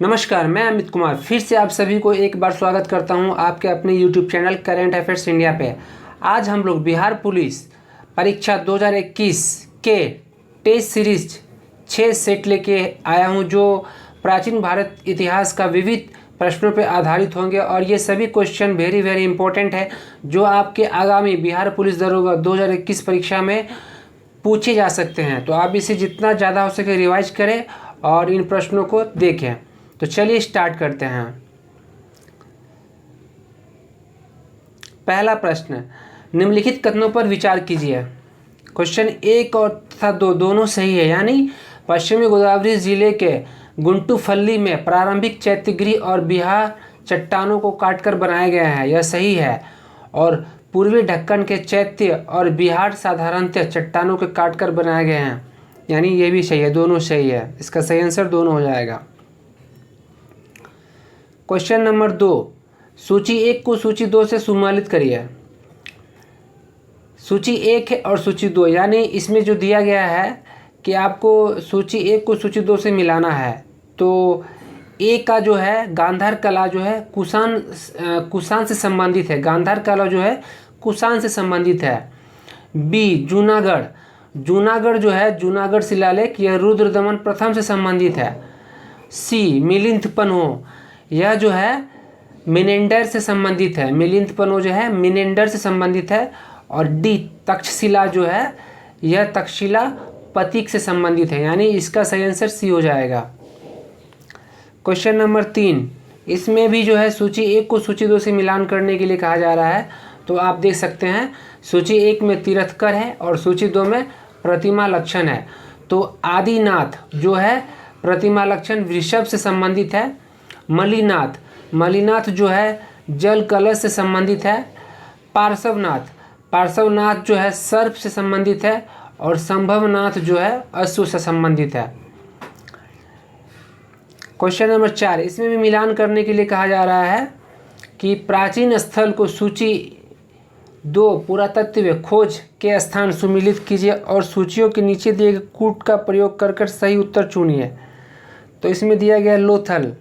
नमस्कार, मैं अमित कुमार फिर से आप सभी को एक बार स्वागत करता हूं आपके अपने YouTube channel current affairs India पे। आज हम लोग बिहार पुलिस परीक्षा 2021 के टेस्ट सीरीज 6 सेट लेके आया हूं, जो प्राचीन भारत इतिहास का विविध प्रश्नों पर आधारित होंगे और ये सभी क्वेश्चन वेरी इंपॉर्टेंट है जो आपके आगामी बिहार पुलिस दरोगा 2021 परीक्षा में पूछे जा सकते हैं। तो आप इसे जितना ज़्यादा हो सके रिवाइज करें और इन प्रश्नों को देखें। तो चलिए स्टार्ट करते हैं। पहला प्रश्न, निम्नलिखित कथनों पर विचार कीजिए। क्वेश्चन 1 और तथा 2 दोनों सही है, यानी पश्चिमी गोदावरी जिले के गुंटूफली में प्रारंभिक चैत्यगृह और बिहार चट्टानों को काटकर बनाया गया है, यह सही है। और पूर्वी ढक्कन के चैत्य और बिहार साधारणतः चट्टानों के काटकर बनाए गए हैं, यानी ये भी सही है, दोनों सही है। इसका सही आंसर दोनों हो जाएगा। क्वेश्चन नंबर 2, सूची 1 को सूची 2 से सम्मिलित करिए। सूची 1 है और सूची 2, यानी इसमें जो दिया गया है कि आपको सूची 1 को सूची 2 से मिलाना है। तो ए का जो है गांधार कला जो है कुषाण से संबंधित है, गांधार कला जो है कुषाण से संबंधित है। बी जूनागढ़ जो है जूनागढ़ शिलालेख, यह रुद्रदमन प्रथम से संबंधित है। सी मिलिंथपन्हो, यह जो है मिनेंडर से संबंधित है, मिलिंथपन्हो जो है मिनेंडर से संबंधित है। और डी तक्षशिला जो है यह तक्षशिला पतिक से संबंधित है, यानी इसका सही आंसर सी हो जाएगा। क्वेश्चन नंबर 3, इसमें भी जो है सूची 1 को सूची 2 से मिलान करने के लिए कहा जा रहा है। तो आप देख सकते हैं सूची 1 में तीर्थकर है और सूची 2 में प्रतिमा लक्षण है। तो आदिनाथ जो है प्रतिमा लक्षण वृषभ से संबंधित है। मलिनाथ जो है जल कलश से संबंधित है। पार्श्वनाथ जो है सर्प से संबंधित है। और संभवनाथ जो है अश्व से संबंधित है। क्वेश्चन नंबर 4, इसमें भी मिलान करने के लिए कहा जा रहा है कि प्राचीन स्थल को सूची 2 पुरातत्व खोज के स्थान सम्मिलित कीजिए और सूचियों के नीचे दिए गए कूट का प्रयोग कर सही उत्तर चुनिए। तो इसमें दिया गया लोथल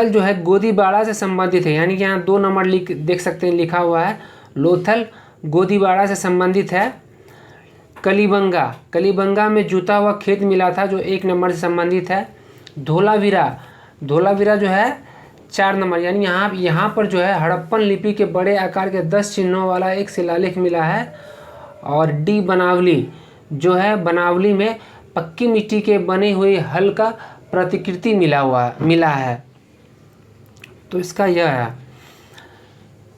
जो है गोदीबाड़ा से संबंधित है, यानी कि यहाँ 2 नंबर देख सकते हैं लिखा हुआ है। लोथल गोदीबाड़ा से संबंधित है। कलीबंगा में जुता हुआ खेत मिला था, जो 1 नंबर से संबंधित है। धोलावीरा जो है 4 नंबर, यानी यहाँ पर जो है हड़प्पन लिपि के बड़े आकार के 10 चिन्हों वाला एक शिलालेख मिला है। और डी बनावली जो है बनावली में पक्की मिट्टी के बने हुए हल का प्रतिकृति मिला है। तो इसका यह है।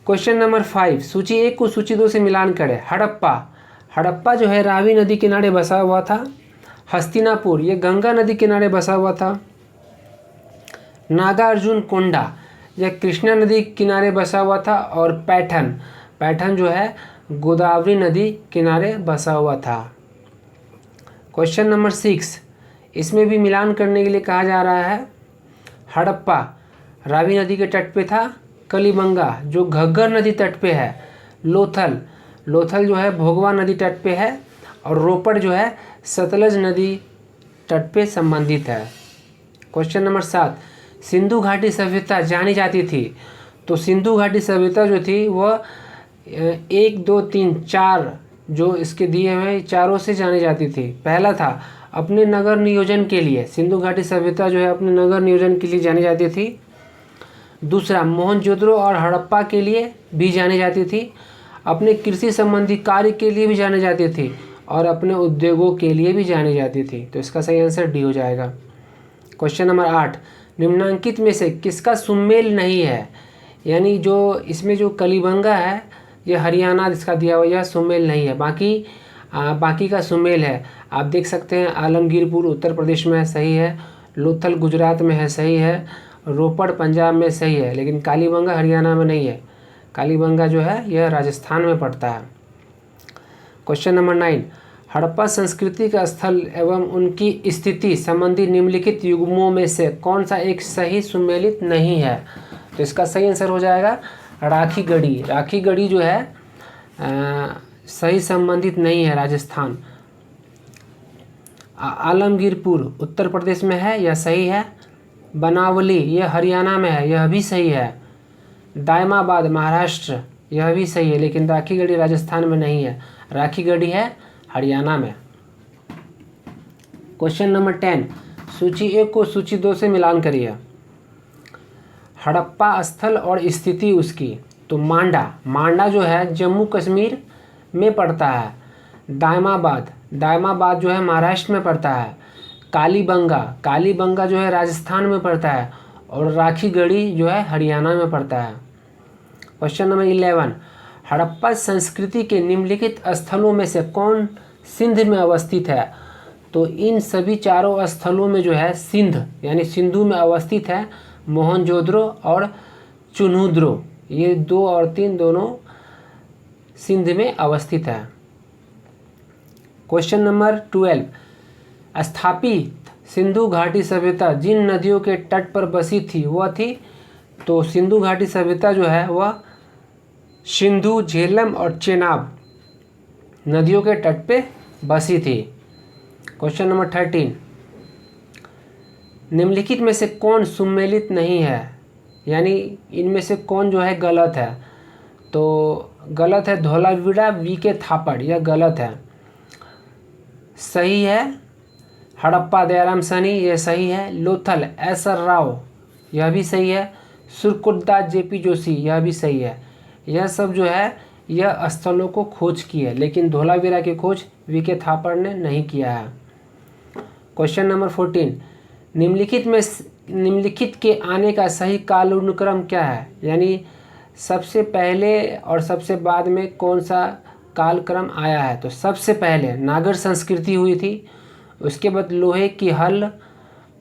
क्वेश्चन नंबर 5, सूची 1 को सूची 2 से मिलान करें। हड़प्पा जो है रावी नदी किनारे बसा हुआ था। हस्तिनापुर ये गंगा नदी किनारे बसा हुआ था। नागार्जुन कोंडा यह कृष्णा नदी किनारे बसा हुआ था। और पैठन जो है गोदावरी नदी किनारे बसा हुआ था। क्वेश्चन नंबर 6, इसमें भी मिलान करने के लिए कहा जा रहा है। हड़प्पा रावी नदी के तट पे था। कलीबंगा जो घग्गर नदी तट पे है। लोथल जो है भोगवा नदी तट पे है। और रोपड़ जो है सतलज नदी तट पे संबंधित है। क्वेश्चन नंबर 7, सिंधु घाटी सभ्यता जानी जाती थी। तो सिंधु घाटी सभ्यता जो थी वह 1 2 3 4 जो इसके दिए हुए चारों से जानी जाती थी। पहला था अपने नगर नियोजन के लिए, सिंधु घाटी सभ्यता जो है अपने नगर नियोजन के लिए जानी जाती थी। दूसरा मोहनजोदड़ो और हड़प्पा के लिए भी जानी जाती थी। अपने कृषि संबंधी कार्य के लिए भी जानी जाती थी और अपने उद्योगों के लिए भी जानी जाती थी। तो इसका सही आंसर डी हो जाएगा। क्वेश्चन नंबर 8, निम्नांकित में से किसका सुमेल नहीं है, यानी जो इसमें जो कलीबंगा है यह हरियाणा इसका दिया हुआ, यह सुमेल नहीं है, बाकी का सुमेल है। आप देख सकते हैं आलमगीरपुर उत्तर प्रदेश में है, सही है। लोथल गुजरात में है, सही है। रोपड़ पंजाब में सही है, लेकिन कालीबंगा हरियाणा में नहीं है। कालीबंगा जो है यह राजस्थान में पड़ता है। क्वेश्चन नंबर 9, हड़प्पा संस्कृति का स्थल एवं उनकी स्थिति संबंधी निम्नलिखित युग्मों में से कौन सा एक सही सुमेलित नहीं है। तो इसका सही आंसर हो जाएगा राखी गढ़ी जो है सही संबंधित नहीं है राजस्थान। आलमगीरपुर उत्तर प्रदेश में है, यह सही है। बनावली यह हरियाणा में है, यह भी सही है। दायमाबाद महाराष्ट्र, यह भी सही है, लेकिन राखीगढ़ी राजस्थान में नहीं है, राखीगढ़ी है हरियाणा में। क्वेश्चन नंबर 10, सूची 1 को सूची 2 से मिलान करिए। हड़प्पा स्थल और स्थिति उसकी, तो मांडा जो है जम्मू कश्मीर में पड़ता है। दायमाबाद जो है महाराष्ट्र में पड़ता है। कालीबंगा जो है राजस्थान में पड़ता है। और राखीगढ़ी जो है हरियाणा में पड़ता है। क्वेश्चन नंबर 11, हड़प्पा संस्कृति के निम्नलिखित स्थलों में से कौन सिंध में अवस्थित है? तो इन सभी चारों स्थलों में जो है सिंध यानी सिंधु में अवस्थित है। मोहनजोदड़ो और चुनहुद्रो, ये 2 और 3 दोनों सिंध में अवस्थित है। क्वेश्चन नंबर 12, स्थापित सिंधु घाटी सभ्यता जिन नदियों के तट पर बसी थी वह थी? तो सिंधु घाटी सभ्यता जो है वह सिंधु, झेलम और चेनाब नदियों के तट पे बसी थी। क्वेश्चन नंबर 13, निम्नलिखित में से कौन सुमेलित नहीं है? यानी इनमें से कौन जो है गलत है? तो गलत है धोलावीरा वीके थापड़, यह गलत है। सही है हड़प्पा दयाराम सनी, यह सही है। लोथल एसर राव, यह भी सही है। सुरकुर्दा जेपी जोशी, यह भी सही है। यह सब जो है यह स्थलों को खोज की है, लेकिन धोलावीरा की खोज वीके थापड़ ने नहीं किया है। क्वेश्चन नंबर 14, निम्नलिखित के आने का सही कालानुक्रम क्या है? यानी सबसे पहले और सबसे बाद में कौन सा कालक्रम आया है? तो सबसे पहले नागर संस्कृति हुई थी, उसके बाद लोहे की हल,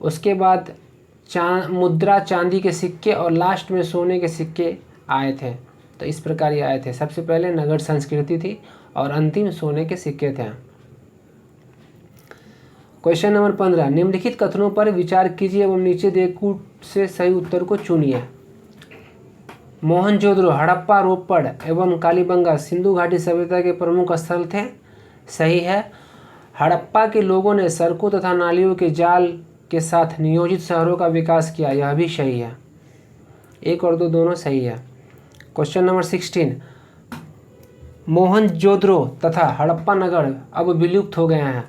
उसके बाद मुद्रा चांदी के सिक्के और लास्ट में सोने के सिक्के आए थे। तो इस प्रकार ये आए थे। सबसे पहले नगर संस्कृति थी और अंतिम सोने के सिक्के थे। क्वेश्चन नंबर 15, निम्नलिखित कथनों पर विचार कीजिए एवं नीचे दिए कूट से सही उत्तर को चुनिए। मोहनजोदड़ो, हड़प्पा, रोपड़ एवं कालीबंगा सिंधु घाटी सभ्यता के प्रमुख स्थल थे। सही है। हड़प्पा के लोगों ने सड़कों तथा नालियों के जाल के साथ नियोजित शहरों का विकास किया, यह भी सही है। 1 और 2 दोनों सही है। क्वेश्चन नंबर 16, मोहनजोदड़ो तथा हड़प्पा नगर अब विलुप्त हो गए हैं।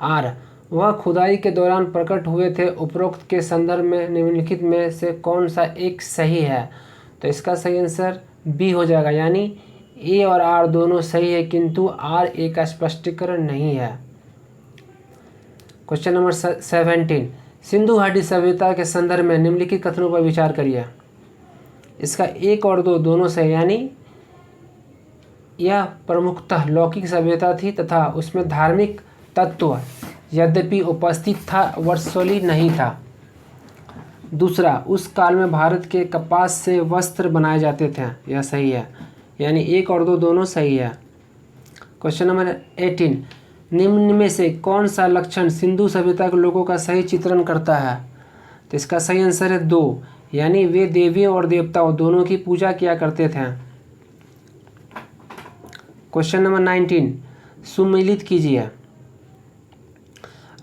आर, वह खुदाई के दौरान प्रकट हुए थे। उपरोक्त के संदर्भ में निम्नलिखित में से कौन सा एक सही है? तो इसका सही आंसर बी हो जाएगा, यानी ए और आर दोनों सही है, किंतु आर एक स्पष्टीकरण नहीं है। क्वेश्चन नंबर 17, सिंधु घाटी सभ्यता के संदर्भ में निम्नलिखित कथनों पर विचार करिए। इसका 1 और 2 दोनों सही, यानी यह प्रमुखतः लौकिक सभ्यता थी तथा उसमें धार्मिक तत्व यद्यपि उपस्थित था, वर्चस्वी नहीं था। दूसरा, उस काल में भारत के कपास से वस्त्र बनाए जाते थे, यह सही है, यानी 1 और 2 दोनों सही है। क्वेश्चन नंबर 18, निम्न में से कौन सा लक्षण सिंधु सभ्यता के लोगों का सही चित्रण करता है? तो इसका सही आंसर है 2, यानी वे देवियों और देवताओं दोनों की पूजा किया करते थे। क्वेश्चन नंबर 19, सुमेलित कीजिए।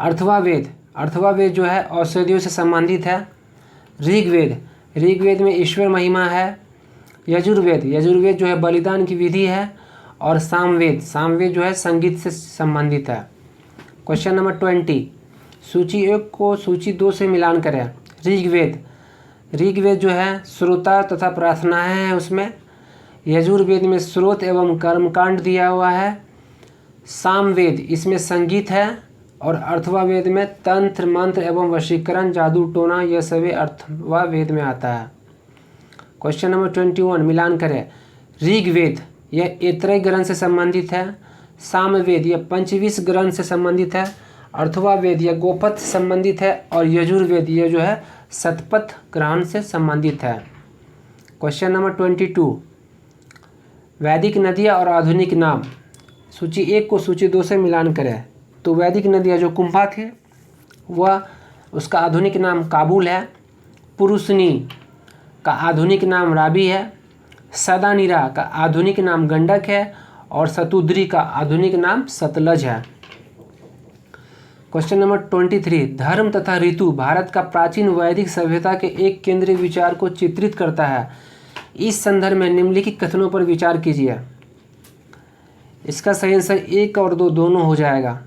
अथर्ववेद जो है औषधियों से संबंधित है। ऋग्वेद में ईश्वर महिमा है। यजुर्वेद जो है बलिदान की विधि है। और सामवेद जो है संगीत से संबंधित है। क्वेश्चन नंबर 20, सूची 1 को सूची 2 से मिलान करें। ऋग्वेद जो है श्रोता तथा प्रार्थनाएं हैं उसमें। यजुर्वेद में स्रोत एवं कर्मकांड दिया हुआ है। सामवेद इसमें संगीत है। और अथर्ववेद में तंत्र मंत्र एवं वशीकरण, जादू टोना, यह सभी अथर्ववेद में आता है। क्वेश्चन नंबर 21, मिलान करें। ऋग्वेद यह ऐतरेय ग्रंथ से संबंधित है। सामवेद यह पंचविंश ग्रंथ से संबंधित है। अथर्ववेद यह गोपथ से संबंधित है। और यजुर्वेद यह जो है शतपथ ग्रहण से संबंधित है। क्वेश्चन नंबर 22, वैदिक नदियाँ और आधुनिक नाम। सूची 1 को सूची 2 से मिलान करें। तो वैदिक नदियाँ जो कुंभा थे वह उसका आधुनिक नाम काबुल है। पुरुषनी का आधुनिक नाम रावी है। सदानीरा का आधुनिक नाम गंडक है। और सतुद्री का आधुनिक नाम सतलज है। क्वेश्चन नंबर 23, धर्म तथा ऋतु भारत का प्राचीन वैदिक सभ्यता के एक केंद्रीय विचार को चित्रित करता है। इस संदर्भ में निम्नलिखित कथनों पर विचार कीजिए। इसका सही आंसर 1 और 2 दोनों हो जाएगा।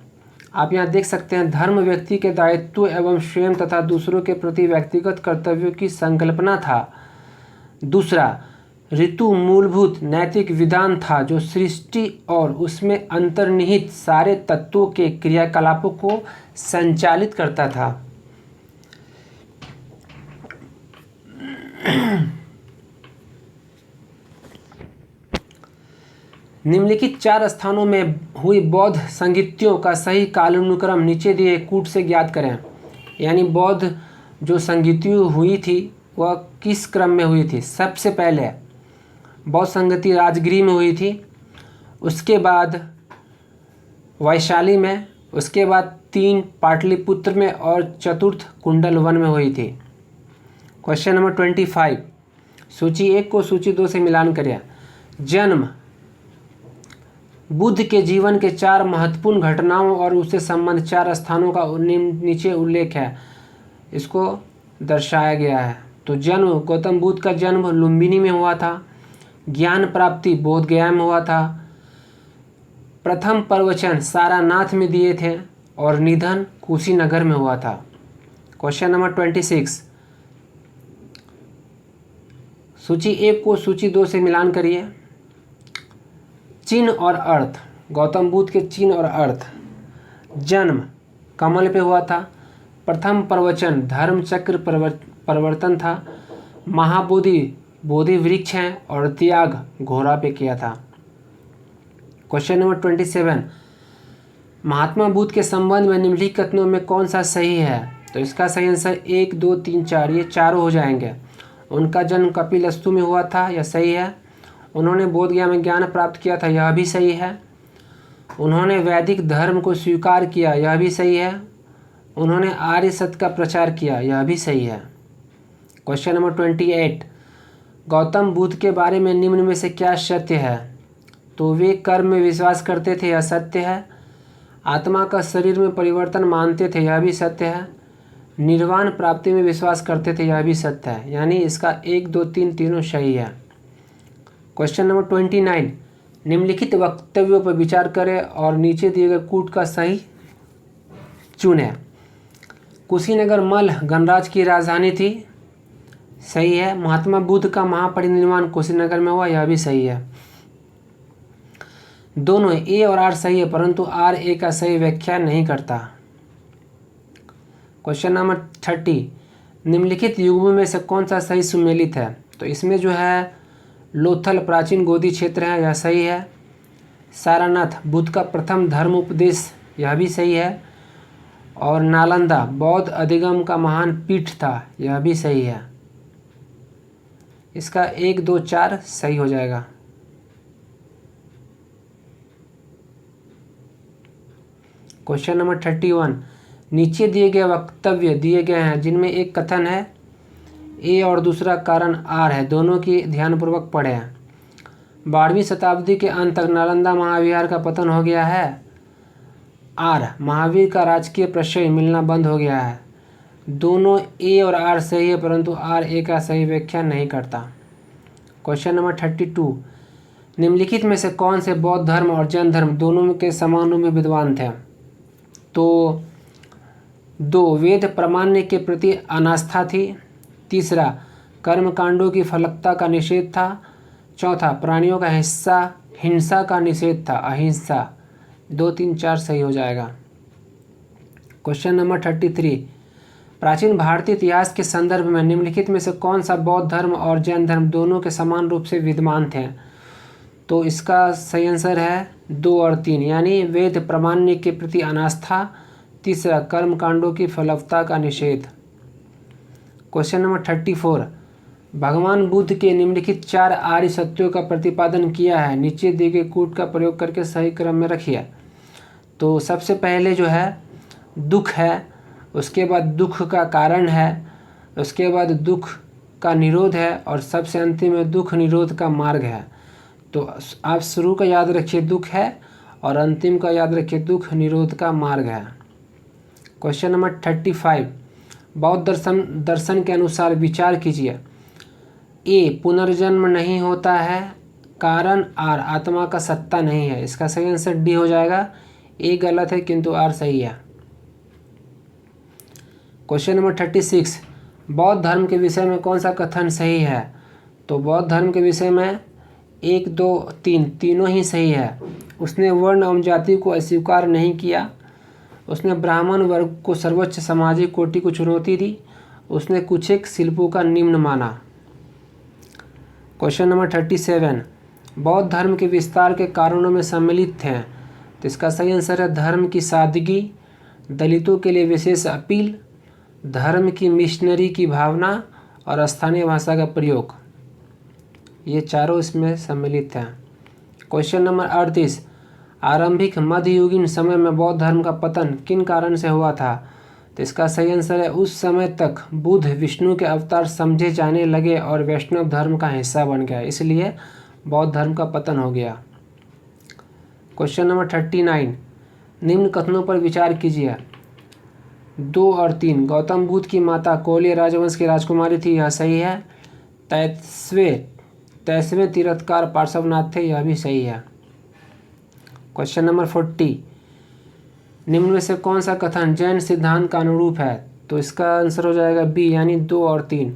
आप यहाँ देख सकते हैं, धर्म व्यक्ति के दायित्व एवं स्वयं तथा दूसरों के प्रति व्यक्तिगत कर्तव्यों की संकल्पना था। दूसरा, ऋतु मूलभूत नैतिक विधान था जो सृष्टि और उसमें अंतर्निहित सारे तत्वों के क्रियाकलापों को संचालित करता था। निम्नलिखित 4 स्थानों में हुई बौद्ध संगीतियों का सही कालानुक्रम नीचे दिए कूट से ज्ञात करें। यानी बौद्ध जो संगीतियों हुई थी वह किस क्रम में हुई थी। सबसे पहले बौद्ध संगति राजगिरी में हुई थी, उसके बाद वैशाली में, उसके बाद 3 पाटलिपुत्र में और चतुर्थ कुंडलवन में हुई थी। क्वेश्चन नंबर 25, सूची 1 को सूची 2 से मिलान करें। जन्म, बुद्ध के जीवन के 4 महत्वपूर्ण घटनाओं और उससे संबंधित 4 स्थानों का नीचे उल्लेख है, इसको दर्शाया गया है। तो जन्म, गौतम बुद्ध का जन्म लुम्बिनी में हुआ था। ज्ञान प्राप्ति बोध गया में हुआ था। प्रथम प्रवचन सारनाथ में दिए थे और निधन कुशीनगर में हुआ था। क्वेश्चन नंबर 26, सूची 1 को सूची 2 से मिलान करिए। चिन्ह और अर्थ, गौतम बुद्ध के चिन्ह और अर्थ। जन्म कमल पे हुआ था। प्रथम प्रवचन धर्म चक्र परिवर्तन था। महाबोधि बोधि वृक्ष हैं और त्याग घोड़ा पे किया था। क्वेश्चन नंबर 27, महात्मा बुद्ध के संबंध में निम्नलिखित कथनों में कौन सा सही है। तो इसका सही आंसर 1, 2, 3, 4 ये चारों हो जाएंगे। उनका जन्म कपिलवस्तु में हुआ था, यह सही है। उन्होंने बोध गया में ज्ञान प्राप्त किया था, यह भी सही है। उन्होंने वैदिक धर्म को स्वीकार किया, यह भी सही है। उन्होंने आर्य सत्य का प्रचार किया, यह भी सही है। क्वेश्चन नंबर 28, गौतम बुद्ध के बारे में निम्न में से क्या सत्य है। तो वे कर्म में विश्वास करते थे, यह सत्य है। आत्मा का शरीर में परिवर्तन मानते थे, यह भी सत्य है। निर्वाण प्राप्ति में विश्वास करते थे, यह भी सत्य है। यानी इसका 1, 2, 3 तीनों सही है। क्वेश्चन नंबर 29, निम्नलिखित वक्तव्यों पर विचार करें और नीचे दिए गए कूट का सही चुनें। कुशीनगर मल्ल गणराज की राजधानी थी, सही है। महात्मा बुद्ध का महापरिनिर्वाण कुशीनगर में हुआ, यह भी सही है। दोनों ए और आर सही है, परंतु आर ए का सही व्याख्या नहीं करता। क्वेश्चन नंबर 30, निम्नलिखित युगों में से कौन सा सही सुमेलित है। तो इसमें जो है लोथल प्राचीन गोदी क्षेत्र है, यह सही है। सारनाथ बुद्ध का प्रथम धर्म उपदेश, यह भी सही है। और नालंदा बौद्ध अधिगम का महान पीठ था, यह भी सही है। इसका 1, 2, 4 सही हो जाएगा। क्वेश्चन नंबर 31, नीचे दिए गए वक्तव्य दिए गए हैं जिनमें एक कथन है ए और दूसरा कारण आर है, दोनों की ध्यानपूर्वक पढ़ें। 12वीं शताब्दी के अंत तक नालंदा महाविहार का पतन हो गया है। आर, महावीर का राजकीय प्रश्रय मिलना बंद हो गया है। दोनों ए और आर सही है, परंतु आर ए का सही व्याख्या नहीं करता। क्वेश्चन नंबर 32, निम्नलिखित में से कौन से बौद्ध धर्म और जैन धर्म दोनों के समान रूप में विद्वान थे। तो 2, वेद प्रामाण्य के प्रति अनास्था थी। तीसरा, कर्मकांडों की फलकता का निषेध था। चौथा, प्राणियों का हिंसा का निषेध था, अहिंसा। 2, 3, 4 सही हो जाएगा। क्वेश्चन नंबर 33, प्राचीन भारतीय इतिहास के संदर्भ में निम्नलिखित में से कौन सा बौद्ध धर्म और जैन धर्म दोनों के समान रूप से विद्यमान थे। तो इसका सही आंसर है 2 और 3, यानी वेद प्रामाण्य के प्रति अनास्था। तीसरा, कर्मकांडों की फलवत्ता का निषेध। क्वेश्चन नंबर 34, भगवान बुद्ध के निम्नलिखित 4 आर्य सत्यों का प्रतिपादन किया है, नीचे दिए गए कूट का प्रयोग करके सही क्रम में रखिए। तो सबसे पहले जो है दुख है, उसके बाद दुख का कारण है, उसके बाद दुख का निरोध है और सबसे अंतिम में दुख निरोध का मार्ग है। तो आप शुरू का याद रखिए दुख है और अंतिम का याद रखिए दुख निरोध का मार्ग है। क्वेश्चन नंबर 35, बौद्ध दर्शन के अनुसार विचार कीजिए। ए, पुनर्जन्म नहीं होता है, कारण आर, आत्मा का सत्ता नहीं है। इसका सही आंसर डी हो जाएगा। ए गलत है किंतु आर सही है। क्वेश्चन नंबर 36, बौद्ध धर्म के विषय में कौन सा कथन सही है? तो बौद्ध धर्म के विषय में 1, 2, 3 तीनों ही सही है। उसने वर्ण एवं जाति को अस्वीकार नहीं किया, उसने ब्राह्मण वर्ग को सर्वोच्च सामाजिक कोटि को चुनौती दी, उसने कुछ एक शिल्पों का निम्न माना। क्वेश्चन नंबर 37, बौद्ध धर्म के विस्तार के कारणों में सम्मिलित हैं। तो इसका सही आंसर है धर्म की सादगी, दलितों के लिए विशेष अपील, धर्म की मिशनरी की भावना और स्थानीय भाषा का प्रयोग। ये चारों इसमें सम्मिलित हैं। क्वेश्चन नंबर 38, आरंभिक मध्ययुगीन समय में बौद्ध धर्म का पतन किन कारण से हुआ था? तो इसका सही आंसर है उस समय तक बुद्ध विष्णु के अवतार समझे जाने लगे और वैष्णव धर्म का हिस्सा बन गया, इसलिए बौद्ध धर्म का पतन हो गया। क्वेश्चन नंबर 39, निम्न कथनों पर विचार कीजिए। 2 और 3, गौतम बुद्ध की माता कोल्य राजवंश की राजकुमारी थी, यह सही है। 23वें तीर्थकार पार्श्वनाथ थे, यह भी सही है। क्वेश्चन नंबर 40, निम्न में से कौन सा कथन जैन सिद्धांत का अनुरूप है? तो इसका आंसर हो जाएगा बी, यानी 2 और 3।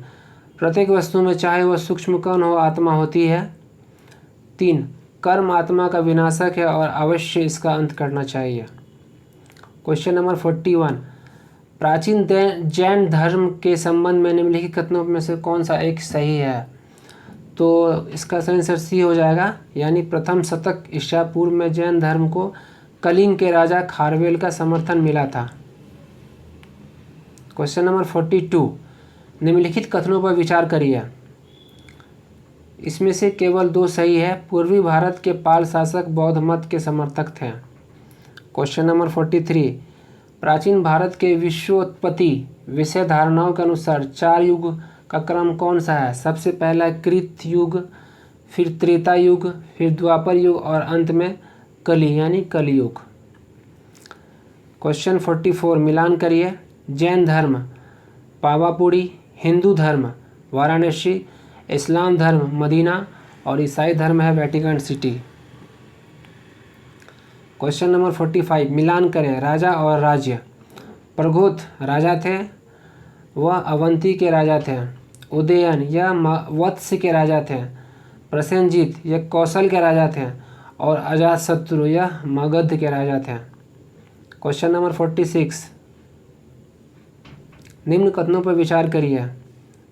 प्रत्येक वस्तु में चाहे वह सूक्ष्म कण हो, आत्मा होती है। 3, कर्म आत्मा का विनाशक है और अवश्य इसका अंत करना चाहिए। क्वेश्चन नंबर 41, प्राचीन जैन धर्म के संबंध में निम्नलिखित कथनों में से कौन सा एक सही है? तो इसका सही आंसर सी हो जाएगा, यानी प्रथम शतक ईसा पूर्व में जैन धर्म को कलिंग के राजा खारवेल का समर्थन मिला था। क्वेश्चन नंबर 42, निम्नलिखित कथनों पर विचार करिए। इसमें से केवल 2 सही है। पूर्वी भारत के पाल शासक बौद्ध मत के समर्थक थे। क्वेश्चन नंबर 43, प्राचीन भारत के विश्वोत्पत्ति विषय धारणाओं के अनुसार 4 युग का क्रम कौन सा है? सबसे पहला कृत युग, फिर त्रेता युग, फिर द्वापर युग और अंत में कली यानी कलियुग। क्वेश्चन 44, मिलान करिए। जैन धर्म पावापुरी, हिंदू धर्म वाराणसी, इस्लाम धर्म मदीना और ईसाई धर्म है वेटिकन सिटी। क्वेश्चन नंबर 45, मिलान करें। राजा और राज्य। प्रगोत राजा थे, वह अवंती के राजा थे। उदयन यह वत्स के राजा थे। प्रसेनजीत यह कौशल के राजा थे और अजातशत्रु यह मगध के राजा थे। क्वेश्चन नंबर 46, निम्न कथनों पर विचार करिए।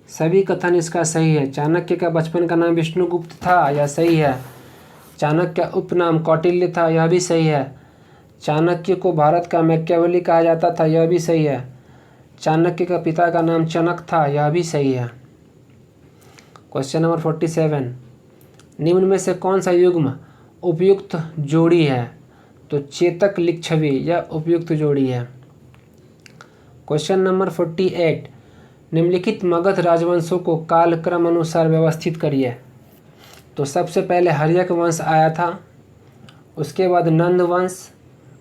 सभी कथन इसका सही है। चाणक्य का बचपन का नाम विष्णुगुप्त था, यह सही है। चाणक्य का उपनाम कौटिल्य था, यह भी सही है। चाणक्य को भारत का मैकियावेली कहा जाता था, यह भी सही है। चाणक्य का पिता का नाम चनक था, यह भी सही है। क्वेश्चन नंबर 47, निम्न में से कौन सा युग्म उपयुक्त जोड़ी है? तो चेतक लिच्छवी यह उपयुक्त जोड़ी है। क्वेश्चन नंबर 48, निम्नलिखित मगध राजवंशों को कालक्रम अनुसार व्यवस्थित करिए। तो सबसे पहले हर्यक वंश आया था, उसके बाद नंद वंश,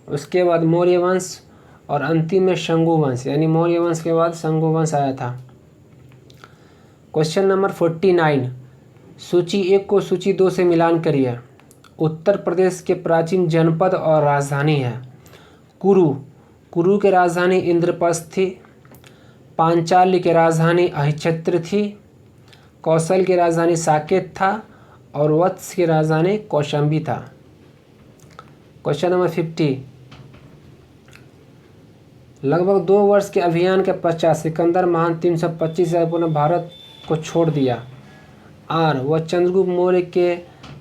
उसके बाद मौर्य वंश और अंतिम में शंगु वंश, यानी मौर्य वंश के बाद शंगु वंश आया था। क्वेश्चन नंबर 49, सूची 1 को सूची 2 से मिलान करिए। उत्तर प्रदेश के प्राचीन जनपद और राजधानी है कुरु। कुरु की राजधानी इंद्रप्रस्थ थी। पांचाल्य की राजधानी अहिच्छत्र थी। कौशल की राजधानी साकेत था और वत्स की राजधानी कौशंबी था। क्वेश्चन नंबर 50, लगभग 2 वर्ष के अभियान के पश्चात सिकंदर महान 325 ईसा पूर्व भारत को छोड़ दिया। आर, वह चंद्रगुप्त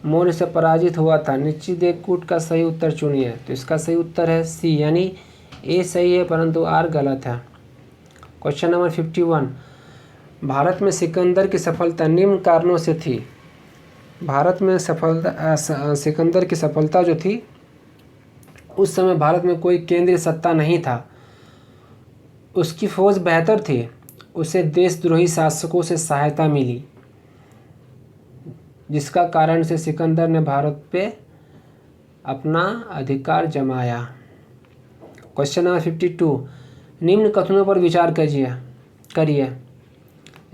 मौर्य से पराजित हुआ था। निश्चिदेवकूट का सही उत्तर चुनिए। तो इसका सही उत्तर है सी, यानी ए सही है परंतु आर गलत है। क्वेश्चन नंबर 51, भारत में सिकंदर की सफलता निम्न कारणों से थी। भारत में सिकंदर की सफलता जो थी, उस समय भारत में कोई केंद्रीय सत्ता नहीं था। उसकी फौज बेहतर थी, उसे देशद्रोही शासकों से सहायता मिली, जिसका कारण से सिकंदर ने भारत पे अपना अधिकार जमाया। क्वेश्चन नंबर 52, निम्न कथनों पर विचार करिए।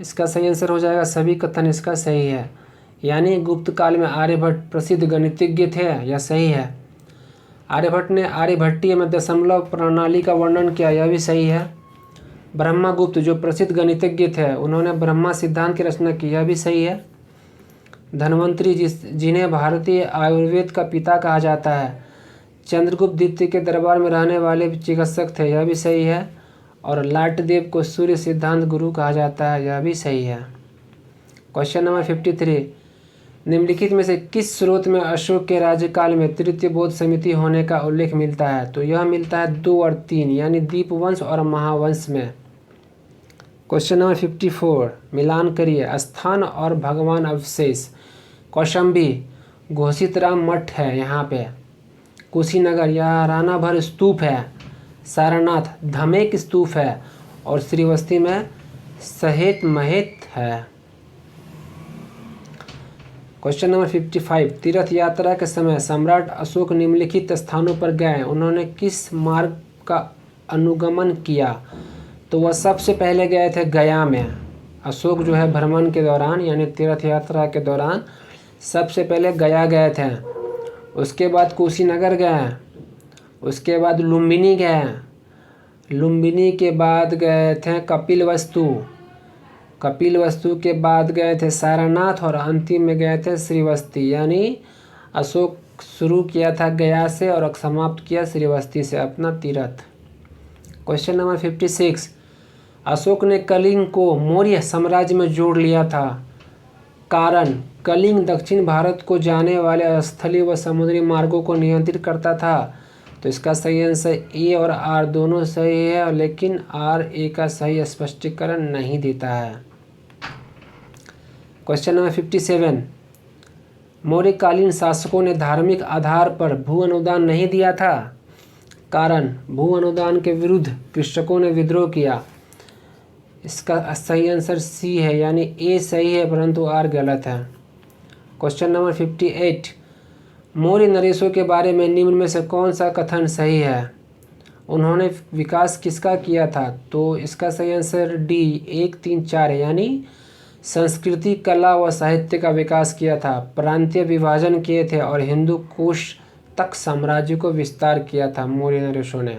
इसका सही आंसर हो जाएगा सभी कथन इसका सही है। यानी गुप्त काल में आर्यभट्ट प्रसिद्ध गणितज्ञ थे, यह सही है। आर्यभट्ट ने आर्यभट्टीय में दशमलव प्रणाली का वर्णन किया, यह भी सही है। ब्रह्मगुप्त जो प्रसिद्ध गणितज्ञ थे, उन्होंने ब्रह्मा सिद्धांत की रचना की, यह भी सही है। धन्वंतरी जिन्हें भारतीय आयुर्वेद का पिता कहा जाता है, चंद्रगुप्त द्वितीय के दरबार में रहने वाले चिकित्सक थे, यह भी सही है। और लाटदेव को सूर्य सिद्धांत गुरु कहा जाता है, यह भी सही है। क्वेश्चन नंबर 53, निम्नलिखित में से किस स्रोत में अशोक के राज्यकाल में तृतीय बौद्ध समिति होने का उल्लेख मिलता है? तो यह मिलता है 2 और 3 यानी दीपवंश और महावंश में। क्वेश्चन नंबर 54, मिलान करिए। स्थान और भगवान अवशेष। कौशाम्बी घोषितराम मठ है यहाँ पे। कुशीनगर यह रानाभर स्तूप है। सारनाथ धमेक स्तूप है। और श्रीवस्ती में सहेत महेत है। क्वेश्चन नंबर 55, तीर्थ यात्रा के समय सम्राट अशोक निम्नलिखित स्थानों पर गए, उन्होंने किस मार्ग का अनुगमन किया? तो वह सबसे पहले गए थे गया में। अशोक जो है भ्रमण के दौरान यानी तीर्थ यात्रा के दौरान सबसे पहले गया गए थे। उसके बाद कुशीनगर गए, उसके बाद लुम्बिनी गए, लुम्बिनी के बाद गए थे कपिलवस्तु, कपिलवस्तु के बाद गए थे सारनाथ और अंतिम में गए थे श्रीवस्ती। यानी अशोक शुरू किया था गया से और समाप्त किया श्रीवस्ती से अपना तीर्थ। क्वेश्चन नंबर 56, अशोक ने कलिंग को मौर्य साम्राज्य में जोड़ लिया था। कारण कलिंग दक्षिण भारत को जाने वाले स्थलीय व समुद्री मार्गों को नियंत्रित करता था। तो इसका सही आंसर ए और आर दोनों सही है, लेकिन आर ए का सही स्पष्टीकरण नहीं देता है। क्वेश्चन नंबर 57, मौर्यकालीन शासकों ने धार्मिक आधार पर भू अनुदान नहीं दिया था। कारण भू अनुदान के विरुद्ध कृषकों ने विद्रोह किया। इसका सही आंसर सी है, यानी ए सही है परंतु आर गलत है। क्वेश्चन नंबर 58, मौर्य नरेशों के बारे में निम्न में से कौन सा कथन सही है? उन्होंने विकास किसका किया था? तो इसका सही आंसर डी 1, 3, 4 है, यानी संस्कृति, कला व साहित्य का विकास किया था, प्रांतीय विभाजन किए थे और हिंदू कुश तक साम्राज्य को विस्तार किया था मौर्य नरेशों ने।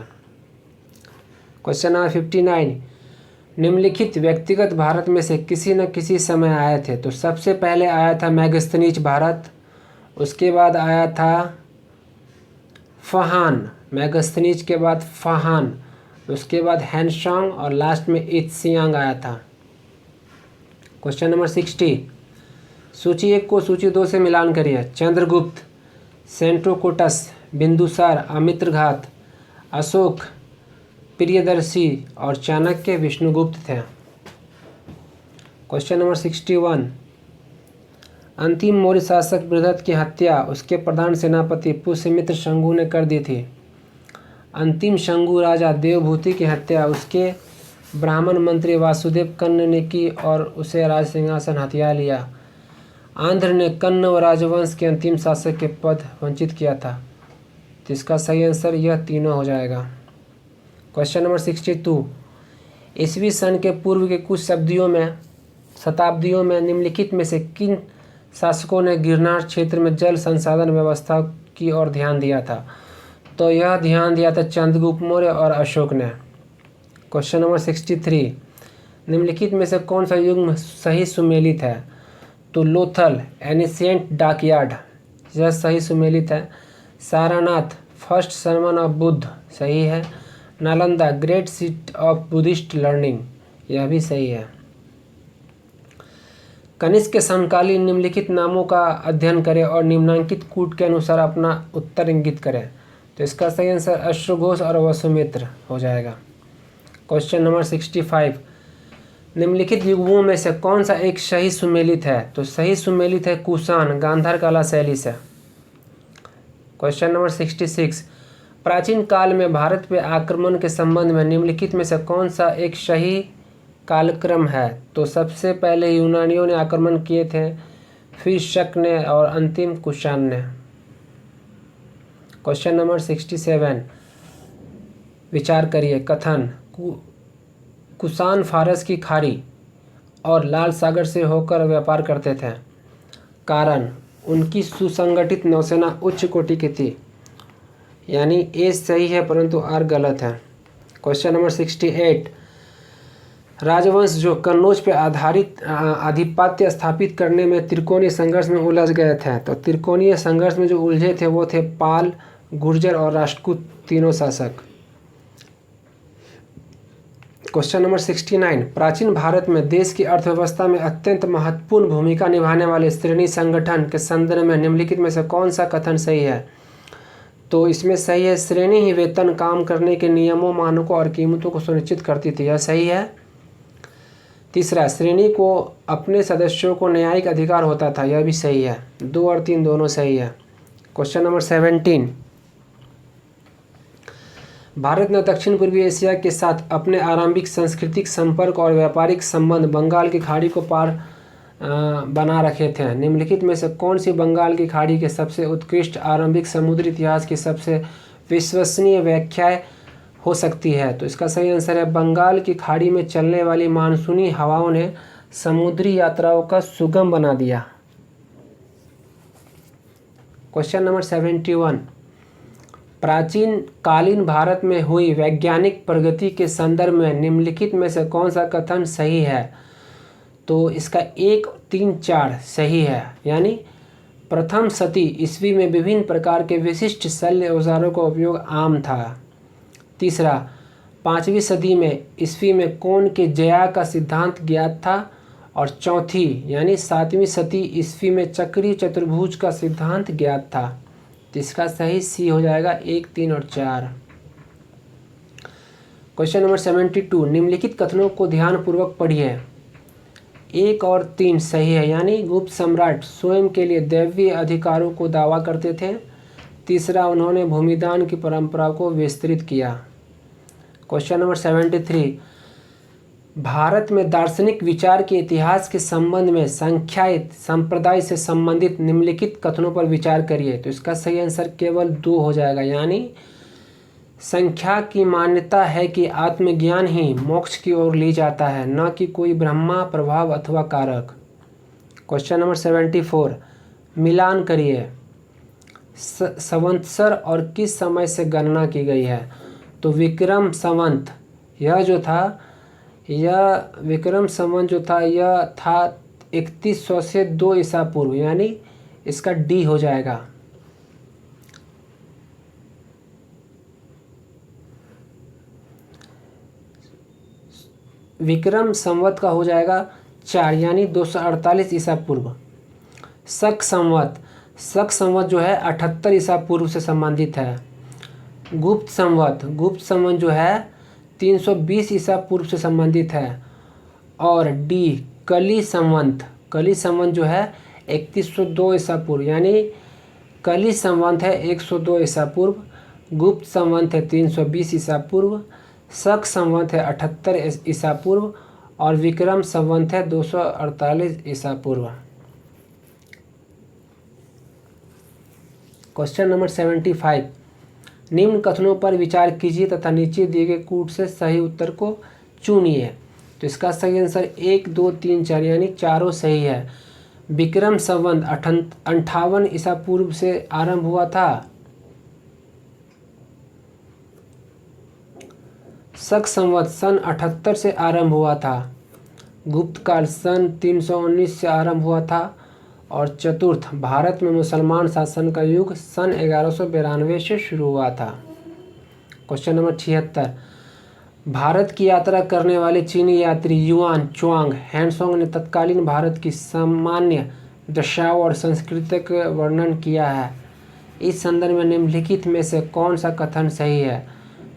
क्वेश्चन नंबर 59, निम्नलिखित व्यक्तिगत भारत में से किसी न किसी समय आए थे। तो सबसे पहले आया था मेगस्थनीज भारत, उसके बाद आया था फहान, मेगस्थनीज के बाद फहान, उसके बाद हैनसांग और लास्ट में इत्सियांग आया था। क्वेश्चन नंबर 60, सूची 1 को सूची 2 से मिलान करिए। चंद्रगुप्त, सेंट्रोकोटस, बिंदुसार, अमित्रघात, अशोक, प्रियदर्शी और चाणक्य विष्णुगुप्त थे। क्वेश्चन नंबर 61, अंतिम मौर्य शासक बृहद्रथ की हत्या उसके प्रधान सेनापति पुष्यमित्र शंगु ने कर दी थी। अंतिम शंगु राजा देवभूति की हत्या उसके ब्राह्मण मंत्री वासुदेव कन्न ने की और उसे राज सिंहासन हथिया लिया। आंध्र ने कन्न राजवंश के अंतिम शासक के पद वंचित किया था। तो इसका सही आंसर यह तीनों हो जाएगा। क्वेश्चन नंबर 62, ईसवी सन के पूर्व के कुछ शताब्दियों में निम्नलिखित में से किन शासकों ने गिरनार क्षेत्र में जल संसाधन व्यवस्था की ओर ध्यान दिया था? तो यह ध्यान दिया था चंद्रगुप्त मौर्य और अशोक ने। क्वेश्चन नंबर 63, निम्नलिखित में से कौन सा युग्म सही सुमेलित है? तो लोथल, एनिशिएंट डॉकयार्ड, यह सही सुमेलित है। Sarnath, first sermon of Buddha, सही है। Nalanda, great seat of Buddhist learning, यह भी सही है। कनिष्क के समकालीन निम्नलिखित नामों का अध्ययन करें और निम्नांकित कूट के अनुसार अपना उत्तर इंगित करें। तो इसका सही आंसर अश्वघोष और वसुमित्र हो जाएगा। क्वेश्चन नंबर 65, निम्नलिखित युगों में से कौन सा एक सही सुमेलित है? तो सही सुमेलित है कुषाण, गांधार कला शैली से। क्वेश्चन नंबर 66, प्राचीन काल में भारत पे आक्रमण के संबंध में निम्नलिखित में से कौन सा एक सही कालक्रम है? तो सबसे पहले यूनानियों ने आक्रमण किए थे, फिर शक ने और अंतिम कुषाण ने। क्वेश्चन नंबर 67, विचार करिए। कथन कुषाण फारस की खाड़ी और लाल सागर से होकर व्यापार करते थे। कारण, उनकी सुसंगठित नौसेना उच्च कोटि की थी। यानी ए सही है परंतु आर गलत है। क्वेश्चन नंबर 68, राजवंश जो कन्नौज पर आधारित आधिपत्य स्थापित करने में त्रिकोणीय संघर्ष में उलझ गए थे। तो त्रिकोणीय संघर्ष में जो उलझे थे वो थे पाल, गुर्जर और राष्ट्रकूट तीनों शासक। क्वेश्चन नंबर 69, प्राचीन भारत में देश की अर्थव्यवस्था में अत्यंत महत्वपूर्ण भूमिका निभाने वाले श्रेणी संगठन के संदर्भ में निम्नलिखित में से कौन सा कथन सही है? तो इसमें सही है, श्रेणी ही वेतन, काम करने के नियमों, मानकों और कीमतों को सुनिश्चित करती थी। यह सही है। तीसरा, श्रेणी को अपने सदस्यों को न्यायिक अधिकार होता था। यह भी सही है। 2 और 3 दोनों सही है। क्वेश्चन नंबर 17, भारत ने दक्षिण पूर्वी एशिया के साथ अपने आरंभिक सांस्कृतिक संपर्क और व्यापारिक संबंध बंगाल की खाड़ी को पार बना रखे थे। निम्नलिखित में से कौन सी बंगाल की खाड़ी के सबसे उत्कृष्ट आरंभिक समुद्री इतिहास की सबसे विश्वसनीय व्याख्या हो सकती है? तो इसका सही आंसर है, बंगाल की खाड़ी में चलने वाली मानसूनी हवाओं ने समुद्री यात्राओं का सुगम बना दिया। क्वेश्चन नंबर 71, प्राचीन कालीन भारत में हुई वैज्ञानिक प्रगति के संदर्भ में निम्नलिखित में से कौन सा कथन सही है? तो इसका 1, 3, 4 सही है। यानी प्रथम शती ईस्वी में विभिन्न प्रकार के विशिष्ट शल्य औजारों का उपयोग आम था। तीसरा, 5वीं सदी में ईस्वी में कोण के जया का सिद्धांत ज्ञात था। और चौथी यानी 7वीं शती ईस्वी में चक्रीय चतुर्भुज का सिद्धांत ज्ञात था। तो इसका सही सी हो जाएगा 1, 3 और 4। क्वेश्चन नंबर 72, निम्नलिखित कथनों को ध्यानपूर्वक पढ़िए। 1 और 3 सही है। यानी गुप्त सम्राट स्वयं के लिए दैवीय अधिकारों को दावा करते थे। तीसरा, उन्होंने भूमिदान की परंपरा को विस्तृत किया। क्वेश्चन नंबर 73, भारत में दार्शनिक विचार के इतिहास के संबंध में संख्यायित संप्रदाय से संबंधित निम्नलिखित कथनों पर विचार करिए। तो इसका सही आंसर केवल 2 हो जाएगा। यानी संख्या की मान्यता है कि आत्मज्ञान ही मोक्ष की ओर ले जाता है, न कि कोई ब्रह्मा, प्रभाव अथवा कारक। क्वेश्चन नंबर 74, मिलान करिए। संवत्सर और किस समय से गणना की गई है? तो विक्रम संवत यह था 3100 से 2 ईसा पूर्व। यानी इसका डी हो जाएगा। विक्रम संवत का हो जाएगा 4 यानी 248 ईसा पूर्व। शक संवत जो है 78 ईसा पूर्व से संबंधित है। गुप्त संवत जो है 320 ईसा पूर्व से संबंधित है। और डी कली संवत जो है 3102 ईसा पूर्व। यानी कली संवत है 102 ईसा पूर्व, गुप्त संवत है 320 ईसा पूर्व, शक संवत है 78 ईसा पूर्व और विक्रम संवत है 248 ईसा पूर्व। क्वेश्चन नंबर 75, निम्न कथनों पर विचार कीजिए तथा नीचे दिए गए कूट से सही उत्तर को चुनिए। तो इसका सही आंसर 1, 2, 3, 4 यानी चारों सही है। विक्रम संवत 58 ईसा पूर्व से आरंभ हुआ था। शक संवत सन 78 से आरंभ हुआ था। गुप्त काल सन 319 से आरंभ हुआ था। और चतुर्थ, भारत में मुसलमान शासन का युग सन 1192 से शुरू हुआ था। क्वेश्चन नंबर 76, भारत की यात्रा करने वाले चीनी यात्री युआन च्वांग हैंसोंग ने तत्कालीन भारत की सामान्य दशाओं और संस्कृति का वर्णन किया है। इस संदर्भ में निम्नलिखित में से कौन सा कथन सही है?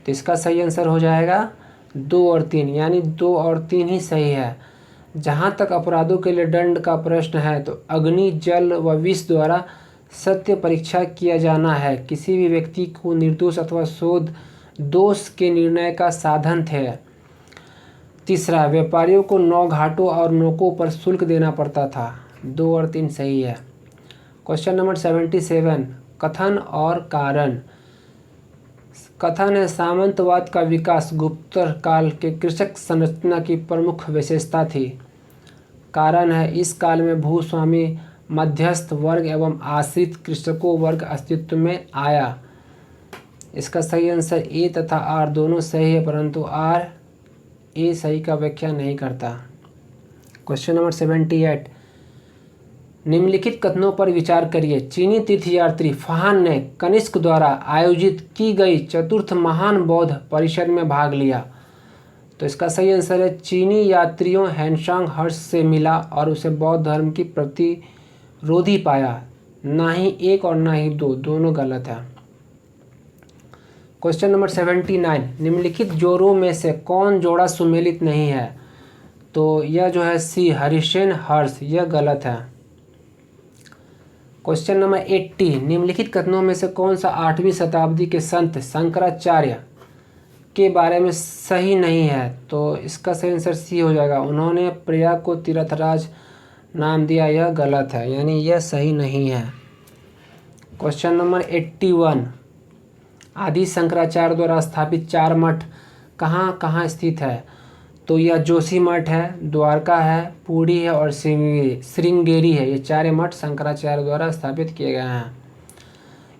तो इसका सही आंसर हो जाएगा 2 और 3 यानी 2 और 3 ही सही है। जहाँ तक अपराधों के लिए दंड का प्रश्न है तो अग्नि, जल व विष द्वारा सत्य परीक्षा किया जाना है किसी भी व्यक्ति को निर्दोष अथवा शोध दोष के निर्णय का साधन थे। तीसरा, व्यापारियों को 9 घाटों और नौकों पर शुल्क देना पड़ता था। 2 और 3 सही है। क्वेश्चन नंबर 77, कथन और कारण। कथन है सामंतवाद का विकास गुप्तर काल के कृषक संरचना की प्रमुख विशेषता थी। कारण है इस काल में भूस्वामी मध्यस्थ वर्ग एवं आश्रित कृषकों वर्ग अस्तित्व में आया। इसका सही आंसर ए तथा आर दोनों सही है, परंतु आर ए सही का व्याख्या नहीं करता। क्वेश्चन नंबर 78, निम्नलिखित कथनों पर विचार करिए। चीनी तीर्थयात्री फाहान ने कनिष्क द्वारा आयोजित की गई चतुर्थ महान बौद्ध परिषद में भाग लिया। तो इसका सही आंसर है चीनी यात्रियों हैंशांग हर्ष से मिला और उसे बौद्ध धर्म की प्रतिरोधी पाया। ना ही एक और ना ही दो, दोनों गलत है। क्वेश्चन नंबर 79, निम्नलिखित जोड़ों में से कौन जोड़ा सुमेलित नहीं है? तो यह जो है सी हरिसेन हर्ष, यह गलत है। क्वेश्चन नंबर 80, निम्नलिखित कथनों में से कौन सा 8वीं शताब्दी के संत शंकराचार्य के बारे में सही नहीं है? तो इसका सही आंसर सी हो जाएगा। उन्होंने प्रयाग को तीर्थराज नाम दिया, यह गलत है, यानी यह सही नहीं है। क्वेश्चन नंबर 81, आदि शंकराचार्य द्वारा स्थापित 4 मठ कहाँ कहाँ स्थित है? तो यह जोशी मठ है, द्वारका है, पुरी है और श्रृंगेरी है। ये 4 मठ शंकराचार्य द्वारा स्थापित किए गए हैं।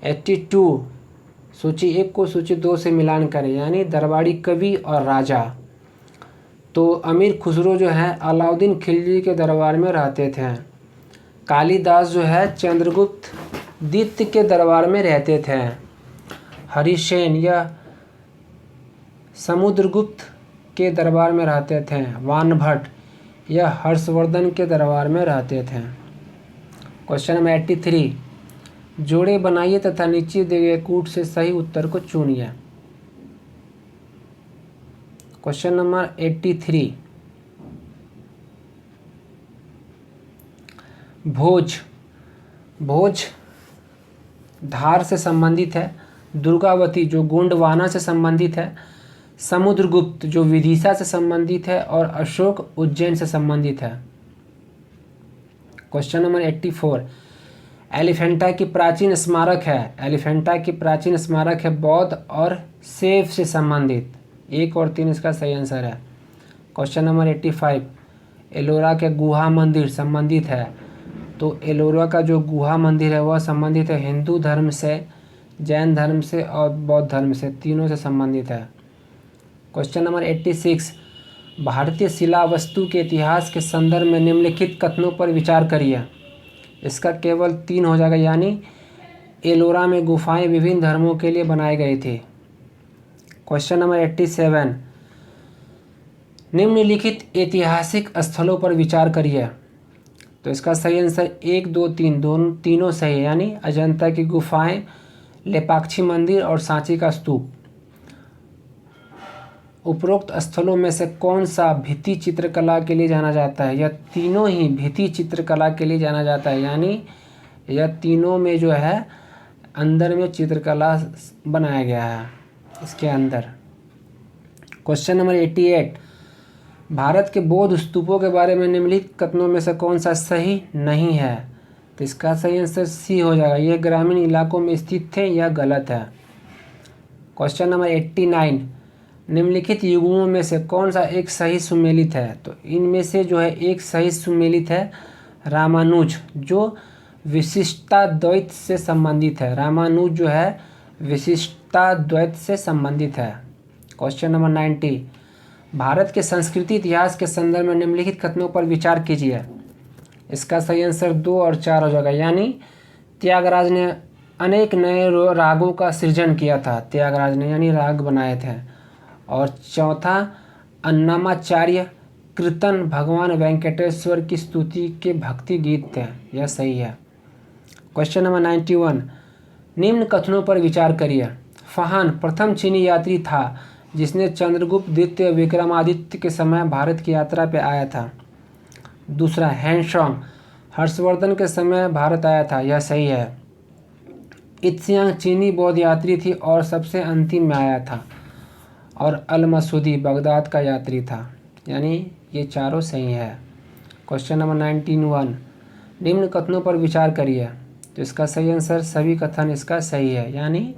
82, सूची 1 को सूची 2 से मिलान करें, यानी दरबारी कवि और राजा। तो अमीर खुसरो जो है अलाउद्दीन खिलजी के दरबार में रहते थे। कालिदास जो है चंद्रगुप्त द्वितीय के दरबार में रहते थे। हरिसेन यह समुद्रगुप्त के दरबार में रहते थे। वानभट्ट यह हर्षवर्धन के दरबार में रहते थे। क्वेश्चन नंबर 83, जोड़े बनाइए तथा नीचे दिए गए कूट से सही उत्तर को चुनिए। क्वेश्चन नंबर 83, भोज धार से संबंधित है, दुर्गावती जो गोंडवाना से संबंधित है, समुद्रगुप्त जो विदिशा से संबंधित है और अशोक उज्जैन से संबंधित है। क्वेश्चन नंबर 84, एलिफेंटा की प्राचीन स्मारक है। एलिफेंटा की प्राचीन स्मारक है बौद्ध और शैव से संबंधित। 1 और 3 इसका सही आंसर है। क्वेश्चन नंबर 85, एलोरा के गुहा मंदिर संबंधित है। तो एलोरा का जो गुहा मंदिर है वह संबंधित है हिंदू धर्म से, जैन धर्म से और बौद्ध धर्म से, तीनों से संबंधित है। क्वेश्चन नंबर 86, भारतीय शिला वस्तु के इतिहास के संदर्भ में निम्नलिखित कथनों पर विचार करिए। इसका केवल 3 हो जाएगा, यानी एलोरा में गुफाएं विभिन्न धर्मों के लिए बनाई गई थी। क्वेश्चन नंबर 87, निम्नलिखित ऐतिहासिक स्थलों पर विचार करिए। तो इसका सही आंसर 1, 2, 3 तीनों सही है, यानी अजंता की गुफाएं, लेपाक्षी मंदिर और सांची का स्तूप। उपरोक्त स्थलों में से कौन सा भित्ति चित्रकला के लिए जाना जाता है? यह तीनों ही भित्ति चित्रकला के लिए जाना जाता है, यानी यह तीनों में जो है अंदर में चित्रकला बनाया गया है इसके अंदर। क्वेश्चन नंबर 88, भारत के बौद्ध स्तूपों के बारे में निम्नलिखित कथनों में से कौन सा सही नहीं है? तो इसका सही आंसर सी हो जाएगा, यह ग्रामीण इलाकों में स्थित थे, यह गलत है। क्वेश्चन नंबर 89, निम्नलिखित युग्मों में से कौन सा एक सही सुमेलित है? तो इनमें से जो है एक सही सुमेलित है रामानुज, जो विशिष्टता द्वैत से संबंधित है। रामानुज जो है विशिष्टता द्वैत से संबंधित है। क्वेश्चन नंबर 90, भारत के संस्कृति इतिहास के संदर्भ में निम्नलिखित कथनों पर विचार कीजिए। इसका सही आंसर 2 और 4 हो जाएगा, यानी त्यागराज ने अनेक नए रागों का सृजन किया था। त्यागराज ने यानी राग बनाए थे। और चौथा, अन्नमाचार्य कीर्तन भगवान वेंकटेश्वर की स्तुति के भक्ति गीत थे, यह सही है। क्वेश्चन नंबर 91, निम्न कथनों पर विचार करिए। फाहान प्रथम चीनी यात्री था जिसने चंद्रगुप्त द्वितीय विक्रमादित्य के समय भारत की यात्रा पर आया था। दूसरा, हैंशोंग हर्षवर्धन के समय भारत आया था, यह सही है। इत्सियांग चीनी बौद्ध यात्री थी और सबसे अंतिम में आया था। और अल मसूदी बगदाद का यात्री था, यानी ये चारों सही है। क्वेश्चन नंबर 91, निम्न कथनों पर विचार करिए। तो इसका सही आंसर सभी कथन इसका सही है, यानी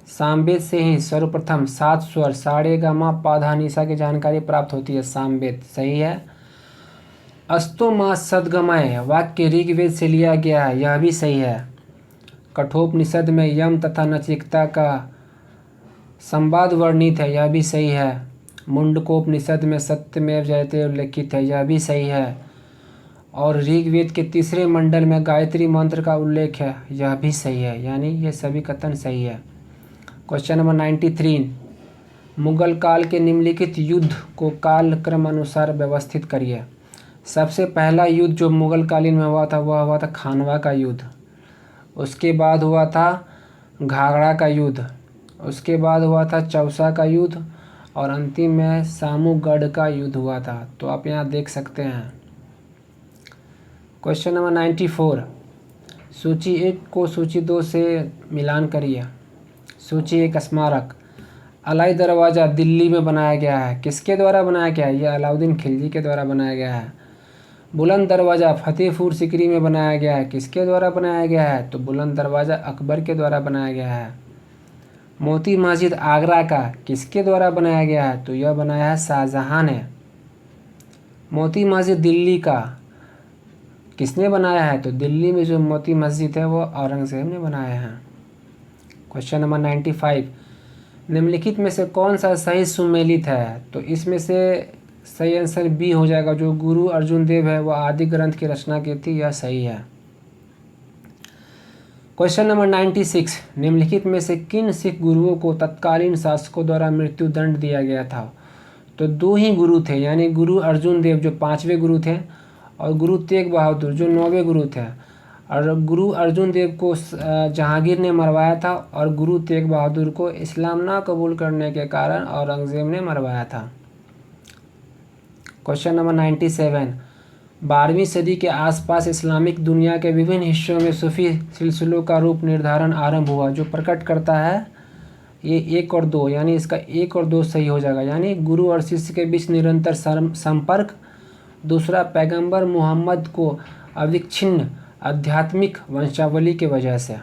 सामवेद से ही सर्वप्रथम 7 स्वर सारे गा मा पा धा नि सा की जानकारी प्राप्त होती है। सामवेद सही है। अस्तो मा सद्गमय वाक्य ऋग्वेद से लिया गया है, यह भी सही है। कठोपनिषद में यम तथा नचिकेता का संवाद वर्णित है, यह भी सही है। मुंडकोपनिषद में सत्यमेव जयते उल्लेखित है, यह भी सही है। और ऋग्वेद के तीसरे मंडल में गायत्री मंत्र का उल्लेख है, यह भी सही है। यानी ये सभी कथन सही है। क्वेश्चन नंबर 93, मुगल काल के निम्नलिखित युद्ध को कालक्रम अनुसार व्यवस्थित करिए। सबसे पहला युद्ध जो मुगल कालीन में हुआ था वह हुआ था खानवा का युद्ध। उसके बाद हुआ था घाघरा का युद्ध। उसके बाद हुआ था चौसा का युद्ध और अंतिम में सामूगढ़ का युद्ध हुआ था। तो आप यहाँ देख सकते हैं। क्वेश्चन नंबर 94, सूची 1 को सूची 2 से मिलान करिए। सूची 1 स्मारक अलाई दरवाज़ा दिल्ली में बनाया गया है, किसके द्वारा बनाया गया है? यह अलाउद्दीन खिलजी के द्वारा बनाया गया है। बुलंद दरवाज़ा फतेहपुर सिकरी में बनाया गया है, किसके द्वारा बनाया गया है? तो बुलंद दरवाज़ा अकबर के द्वारा बनाया गया है। मोती मस्जिद आगरा का किसके द्वारा बनाया गया है? तो यह बनाया है शाहजहां ने। मोती मस्जिद दिल्ली का किसने बनाया है? तो दिल्ली में जो मोती मस्जिद है वो औरंगज़ेब ने बनाया है। क्वेश्चन नंबर 95, निम्नलिखित में से कौन सा सही सुमेलित है? तो इसमें से सही आंसर बी हो जाएगा। जो गुरु अर्जुन देव है वह आदि ग्रंथ की रचना की थी, यह सही है। क्वेश्चन नंबर 96, निम्नलिखित में से किन सिख गुरुओं को तत्कालीन शासकों द्वारा मृत्यु दंड दिया गया था? तो 2 ही गुरु थे, यानी गुरु अर्जुन देव जो 5वें गुरु थे और गुरु तेग बहादुर जो 9वें गुरु थे। और गुरु अर्जुन देव को जहांगीर ने मरवाया था और गुरु तेग बहादुर को इस्लाम ना कबूल करने के कारण औरंगज़ेब ने मरवाया था। क्वेश्चन नंबर 97, 12वीं सदी के आसपास इस्लामिक दुनिया के विभिन्न हिस्सों में सूफी सिलसिलों का रूप निर्धारण आरंभ हुआ, जो प्रकट करता है ये 1 और 2, यानी इसका 1 और 2 सही हो जाएगा। यानी गुरु और शिष्य के बीच निरंतर संपर्क, दूसरा पैगंबर मोहम्मद को अविच्छिन्न आध्यात्मिक वंशावली की वजह से।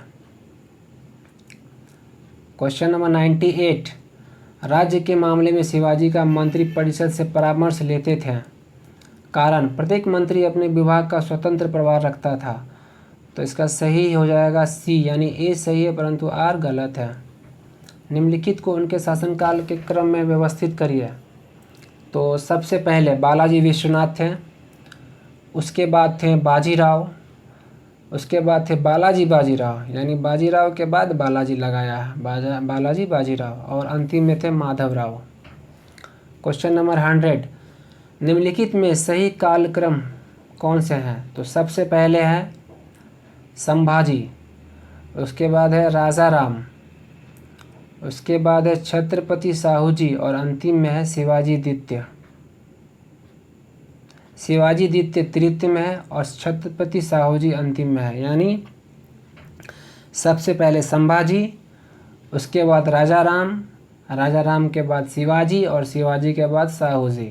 क्वेश्चन नंबर 98, राज्य के मामले में शिवाजी का मंत्री परिषद से परामर्श लेते थे, कारण प्रत्येक मंत्री अपने विभाग का स्वतंत्र प्रभार रखता था। तो इसका सही हो जाएगा सी, यानी ए सही है परंतु आर गलत है। निम्नलिखित को उनके शासनकाल के क्रम में व्यवस्थित करिए। तो सबसे पहले बालाजी विश्वनाथ थे, उसके बाद थे बाजीराव, उसके बाद थे बालाजी बाजीराव, यानी बाजीराव के बाद बालाजी लगाया है, बालाजी बाजीराव, और अंतिम में थे माधवराव। क्वेश्चन नंबर 100, निम्नलिखित में सही कालक्रम कौन से हैं? तो सबसे पहले है संभाजी, उसके बाद है राजा राम, उसके बाद है छत्रपति साहू जी और अंतिम में है शिवाजी द्वितीय। शिवाजी द्वितीय तृतीय में है और छत्रपति साहू जी अंतिम में है। यानी सबसे पहले संभाजी, उसके बाद राजा राम के बाद शिवाजी और शिवाजी के बाद साहू जी।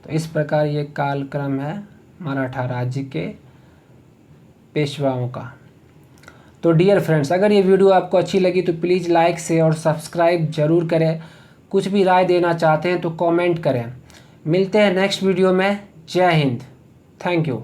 तो इस प्रकार ये कालक्रम है मराठा राज्य के पेशवाओं का। तो डियर फ्रेंड्स, अगर ये वीडियो आपको अच्छी लगी तो प्लीज़ लाइक शेयर और सब्सक्राइब जरूर करें। कुछ भी राय देना चाहते हैं तो कमेंट करें। मिलते हैं नेक्स्ट वीडियो में। जय हिंद, थैंक यू।